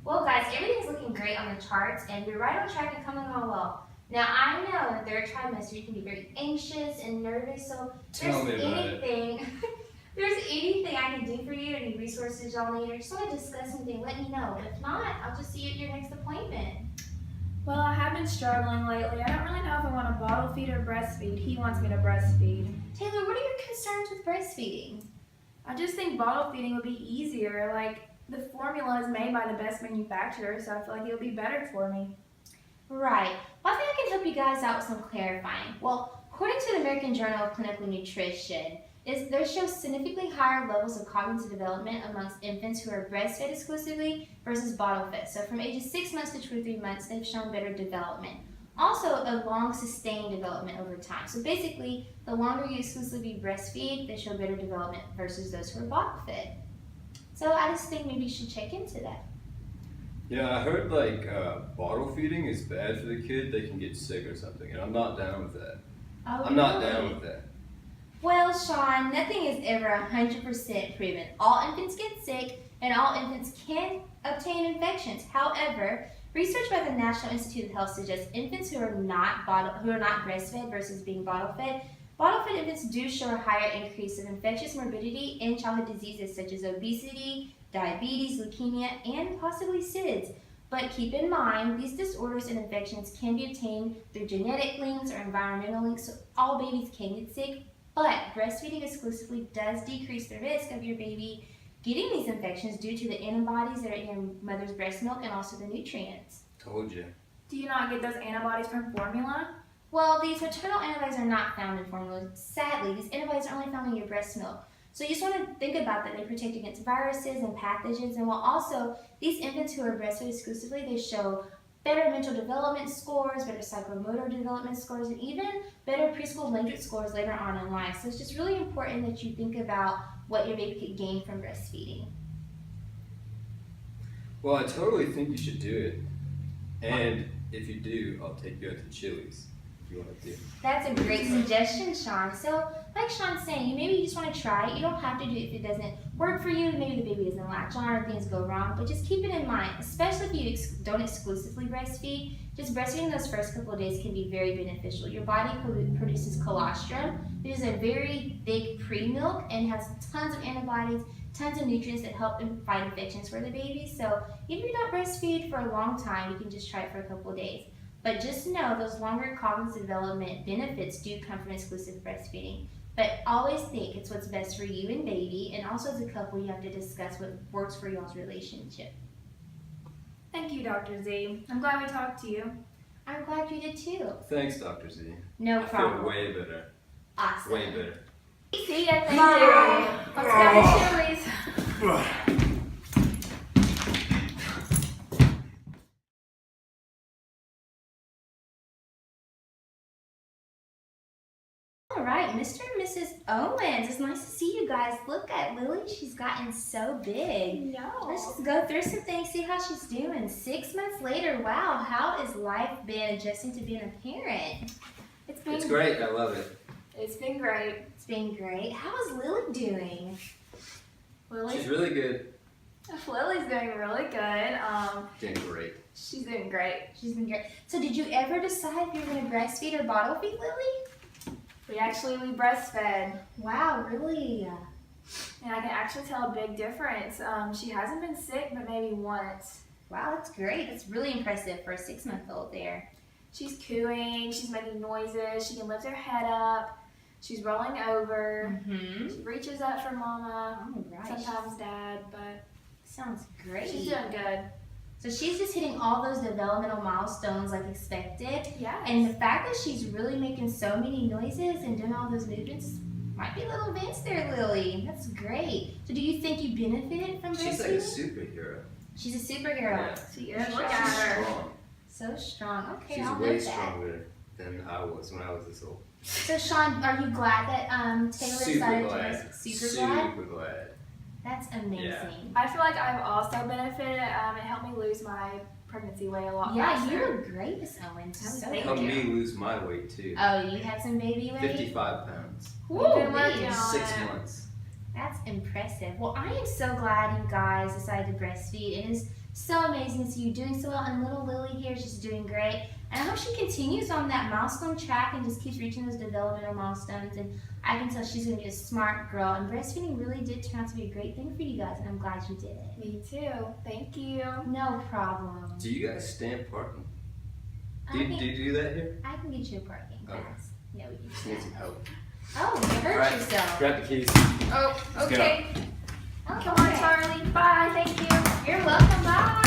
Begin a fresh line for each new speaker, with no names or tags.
Well, guys, everything's looking great on the charts, and we're right on track and coming along well. Now, I know in the third trimester you can be very anxious and nervous, so
Tell me about it.
there's anything I can do for you, any resources y'all need, or just want to discuss anything, let me know. If not, I'll just see you at your next appointment.
Well, I have been struggling lately. I don't really know if I want to bottle feed or breastfeed. He wants me to breastfeed.
Taylor, what are your concerns with breastfeeding?
I just think bottle feeding would be easier. Like, the formula is made by the best manufacturer, so I feel like it would be better for me.
Right. Well, I think I can help you guys out with some clarifying. Well, according to the American Journal of Clinical Nutrition, there shows significantly higher levels of cognitive development amongst infants who are breastfed exclusively versus bottle fed. So from ages 6 months to 23 months, they've shown better development. Also, a long sustained development over time. So basically, the longer you exclusively breastfeed, they show better development versus those who are bottle fed. So I just think maybe you should check into that.
Yeah, I heard bottle feeding is bad for the kid. They can get sick or something, and I'm not down with that.
Oh,
I'm not down with that.
Well, Sean, nothing is ever 100% proven. All infants get sick, and all infants can obtain infections. However, research by the National Institute of Health suggests infants who are not breastfed versus being bottle-fed infants do show a higher increase of infectious morbidity and childhood diseases such as obesity, diabetes, leukemia, and possibly SIDS. But keep in mind, these disorders and infections can be obtained through genetic links or environmental links, so all babies can get sick. But breastfeeding exclusively does decrease the risk of your baby getting these infections due to the antibodies that are in your mother's breast milk and also the nutrients.
Told you.
Do you not get those antibodies from formula?
Well, these maternal antibodies are not found in formula. Sadly, these antibodies are only found in your breast milk. So you just want to think about that. They protect against viruses and pathogens. And while also, these infants who are breastfed exclusively, they show better mental development scores, better psychomotor development scores, and even better preschool language scores later on in life. So it's just really important that you think about what your baby could gain from breastfeeding.
Well, I totally think you should do it. And if you do, I'll take you out to Chili's if you want to do.
That's a great suggestion, Sean. So, like Sean's saying, maybe you just want to try it. You don't have to do it if it doesn't work for you. Maybe the baby doesn't latch on or things go wrong. But just keep it in mind, especially if you don't exclusively breastfeed. Just breastfeeding those first couple of days can be very beneficial. Your body produces colostrum, which is a very thick pre-milk and has tons of antibodies, tons of nutrients that help fight infections for the baby. So if you don't breastfeed for a long time, you can just try it for a couple of days. But just know those longer cognitive development benefits do come from exclusive breastfeeding. But always think it's what's best for you and baby, and also as a couple, you have to discuss what works for y'all's relationship.
Thank you, Dr. Z. I'm glad we talked to you.
I'm glad you did too.
Thanks, Dr. Z.
No problem.
I feel way better.
Awesome.
Way better.
See ya. Thank
Bye. Let's go to Chili's.
All right, Mr. and Mrs. Owens, it's nice to see you guys. Look at Lily, she's gotten so big.
No.
Let's just go through some things, see how she's doing. 6 months later, wow, how has life been adjusting to being a parent?
It's great, I love it.
It's been great.
It's been great. How is Lily doing?
She's really good.
Lily's doing really good.
Doing great.
She's doing great.
She's been great. So did you ever decide if you were going to breastfeed or bottle feed Lily?
We breastfed.
Wow, really?
And I can actually tell a big difference. She hasn't been sick, but maybe once.
Wow, that's great. That's really impressive for a 6-month-old there.
She's cooing, she's making noises, she can lift her head up, she's rolling over, she reaches up for mama, sometimes dad, but
sounds great.
She's doing good.
So she's just hitting all those developmental milestones like expected.
Yes.
And the fact that she's really making so many noises and doing all those movements might be a little advanced there, Lily. That's great. So do you think you benefited from breastfeeding?
She's like a superhero.
She's a superhero.
Yeah.
She is.
Look
Look
at
at her.
Strong.
So strong. Okay,
She's
I'll
way
note that.
stronger than I was when I was this old.
So Sean, are you glad that Taylor decided to breastfeed?
Super glad.
That's amazing.
Yeah.
I feel like I've also benefited. It helped me lose my pregnancy weight a lot faster.
Yeah, you look great, Miss Owens. So
Thank
Helped
you.
me lose my weight too.
Oh, you had some baby weight?
55 pounds.
We've been
Woo,
working
man.
on
6
it.
months.
That's impressive. Well, I am so glad you guys decided to breastfeed. It is so amazing to see you doing so well. And little Lily here is just doing great. And I hope she continues on that milestone track and just keeps reaching those developmental milestones. And I can tell she's going to be a smart girl. And breastfeeding really did turn out to be a great thing for you guys. And I'm glad you did it.
Me too. Thank you.
No problem.
Do you guys stamp parking? Do
I
you do that here?
can get you a parking
Okay.
pass. Yeah, we can
Just
do
need
that.
some help.
Oh, you hurt
Right.
yourself.
Grab the keys.
Oh,
Let's go.
okay.
Oh,
Come on,
okay.
Charlie. Bye. Thank you.
You're welcome. Bye.